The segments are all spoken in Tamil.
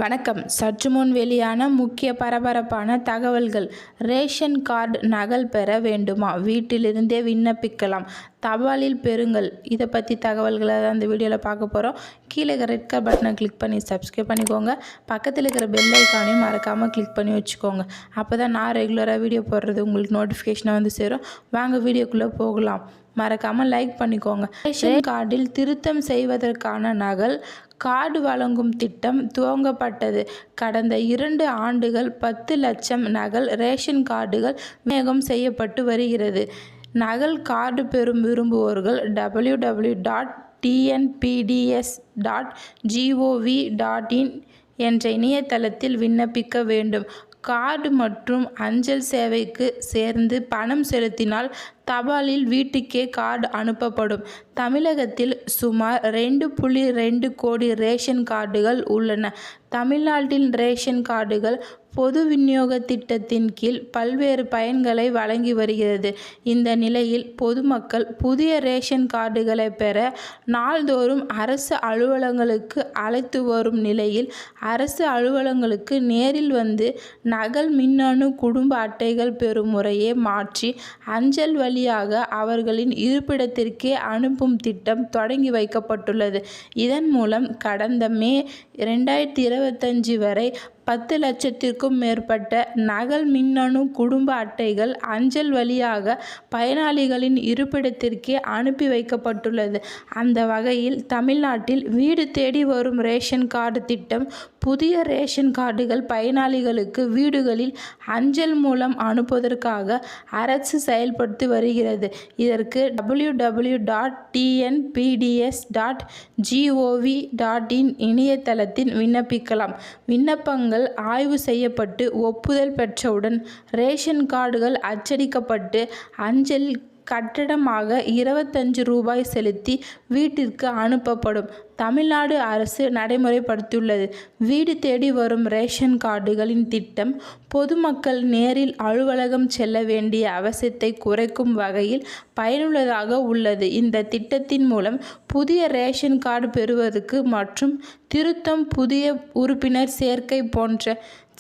வணக்கம். சற்று முன் வெளியான முக்கிய பரபரப்பான தகவல்கள். ரேஷன் கார்டு நகல் பெற வேண்டுமா? வீட்டிலிருந்தே விண்ணப்பிக்கலாம், தபாலில் பெறுங்கள். இதை பற்றி தகவல்களை தான் இந்த வீடியோவில் பார்க்க போகிறோம். கீழே இருக்கிற ரெட் கலர் பட்டனை கிளிக் பண்ணி சப்ஸ்கிரைப் பண்ணிக்கோங்க. பக்கத்தில் இருக்கிற பெல் ஐக்கானையும் மறக்காமல் கிளிக் பண்ணி வச்சுக்கோங்க. அப்போ தான் நான் ரெகுலராக வீடியோ போடுறது உங்களுக்கு நோட்டிஃபிகேஷனாக வந்து சேரும். வாங்க வீடியோக்குள்ளே போகலாம். மறக்காமல் லைக் பண்ணிக்கோங்க. ரேஷன் கார்டில் திருத்தம் செய்வதற்கான நகல் கார்டு வழங்கும் திட்டம் துவங்கப்பட்டது. கடந்த 2 ஆண்டுகள் 10 லட்சம் நகல் ரேஷன் கார்டுகள் விநியோகம் செய்யப்பட்டு வருகிறது. நகல் கார்டு பெறும் விரும்புவோர்கள் www.tnpds.gov.in என்ற இணையதளத்தில் விண்ணப்பிக்க வேண்டும். கார்டு மற்றும் அஞ்சல் சேவைக்கு சேர்ந்து பணம் செலுத்தினால் தபாலில் வீட்டுக்கே கார்டு அனுப்பப்படும். தமிழகத்தில் சுமார் 2.2 கோடி ரேஷன் கார்டுகள் உள்ளன. தமிழ்நாட்டில் ரேஷன் கார்டுகள் பொது விநியோக திட்டத்தின் கீழ் பல்வேறு பயன்களை வழங்கி வருகிறது. இந்த நிலையில் பொதுமக்கள் புதிய ரேஷன் கார்டுகளை பெற நாள்தோறும் அரசு அலுவலகங்களுக்கு அழைத்து வரும் நிலையில் அரசு அலுவலகங்களுக்கு நேரில் வந்து நகல் மின்னணு குடும்ப அட்டைகள் பெறும் முறையை மாற்றி அஞ்சல் வழியாக அவர்களின் இருப்பிடத்திற்கே அனுப்பும் திட்டம் தொடங்கி வைக்கப்பட்டுள்ளது. இதன் மூலம் கடந்த மே 2025 வரை 10 லட்சத்திற்கும் மேற்பட்ட நகல் மின்னணு குடும்ப அட்டைகள் அஞ்சல் வழியாக பயனாளிகளின் இருப்பிடத்திற்கே அனுப்பி வைக்கப்பட்டுள்ளது. அந்த வகையில் தமிழ்நாட்டில் வீடு தேடி வரும் ரேஷன் கார்டு திட்டம் புதிய ரேஷன் கார்டுகள் பயனாளிகளுக்கு வீடுகளில் அஞ்சல் மூலம் அனுப்புவதற்காக அரசு செயல்படுத்தி வருகிறது. இதற்கு www.tnpds.gov.in இணையதளத்தில் விண்ணப்பிக்கலாம். விண்ணப்பங்கள் ஆய்வு செய்யப்பட்டு ஒப்புதல் பெற்றவுடன் ரேஷன் கார்டுகள் அச்சடிக்கப்பட்டு அஞ்சல் கட்டணமாக 25 ரூபாய் செலுத்தி வீட்டிற்கு அனுப்பப்படும். தமிழ்நாடு அரசு நடைமுறைப்படுத்தியுள்ளது. வீடு தேடி வரும் ரேஷன் கார்டுகளின் திட்டம் பொதுமக்கள் நேரில் அலுவலகம் செல்ல வேண்டிய அவசியத்தை குறைக்கும் வகையில் பயனுள்ளதாக உள்ளது. இந்த திட்டத்தின் மூலம் புதிய ரேஷன் கார்டு பெறுவதற்கு மற்றும் திருத்தம், புதிய உறுப்பினர் சேர்க்கை போன்ற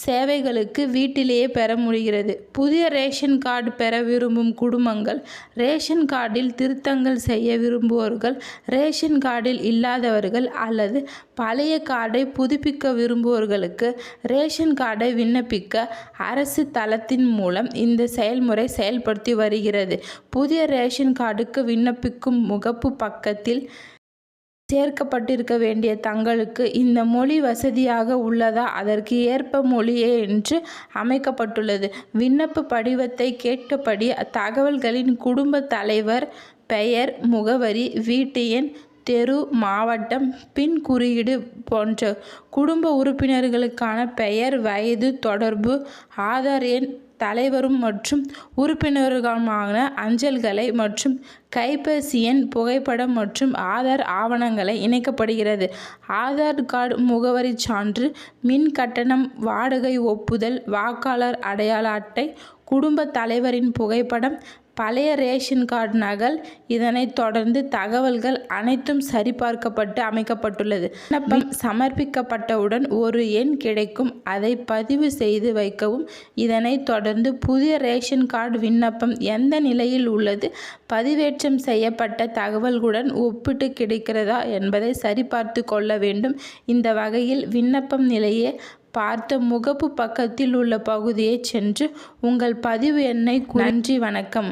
சேவைகளுக்கு வீட்டிலேயே பெற முடிகிறது. புதிய ரேஷன் கார்டு பெற விரும்பும் குடும்பங்கள், ரேஷன் கார்டில் திருத்தங்கள் செய்ய விரும்புவோர்கள், ரேஷன் கார்டில் இல்லாதவர்கள் அல்லது பழைய கார்டை புதுப்பிக்க விரும்புவோர்களுக்கு ரேஷன் கார்டை விண்ணப்பிக்க அரசு தளத்தின் மூலம் இந்த செயல்முறை செயல்படுத்தி வருகிறது. புதிய ரேஷன் கார்டுக்கு விண்ணப்பிக்கும் முகப்பு பக்கத்தில் சேர்க்கப்பட்டிருக்க வேண்டிய தங்களுக்கு இந்த மொழி வசதியாக உள்ளதா, அதற்கு ஏற்ப மொழியே என்று அமைக்கப்பட்டுள்ளது. விண்ணப்ப படிவத்தை கேட்டபடி தகவல்களின் குடும்ப தலைவர் பெயர், முகவரி, வீட்டு எண், தெரு, மாவட்டம், பின் குறியீடு போன்ற குடும்ப உறுப்பினர்களுக்கான பெயர், வயது, தொடர்பு, ஆதார் எண், தலைவரும் மற்றும் உறுப்பினர்களுமான அஞ்சல்களை மற்றும் கைபேசி எண், புகைப்படம் மற்றும் ஆதார் ஆவணங்களை இணைக்கப்படுகிறது. ஆதார் கார்டு, முகவரி சான்று, மின் கட்டணம், வாடகை ஒப்புதல், வாக்காளர் அடையாள அட்டை, குடும்ப தலைவரின் புகைப்படம், பழைய ரேஷன் கார்டு நகல். இதனைத் தொடர்ந்து தகவல்கள் அனைத்தும் சரிபார்க்கப்பட்டு அமைக்கப்பட்டுள்ளது. விண்ணப்பம் சமர்ப்பிக்கப்பட்டவுடன் ஒரு எண் கிடைக்கும். அதை பதிவு செய்து வைக்கவும். இதனைத் தொடர்ந்து புதிய ரேஷன் கார்டு விண்ணப்பம் எந்த நிலையில் உள்ளது, பதிவேற்றம் செய்யப்பட்ட தகவல்களுடன் ஒப்பிட்டு கிடைக்கிறதா என்பதை சரிபார்த்து கொள்ள வேண்டும். இந்த வகையில் விண்ணப்பம் நிலையை பார்த்த முகப்பு பக்கத்தில் உள்ள பகுதியை சென்று உங்கள் பதிவு எண்ணை. நன்றி, வணக்கம்.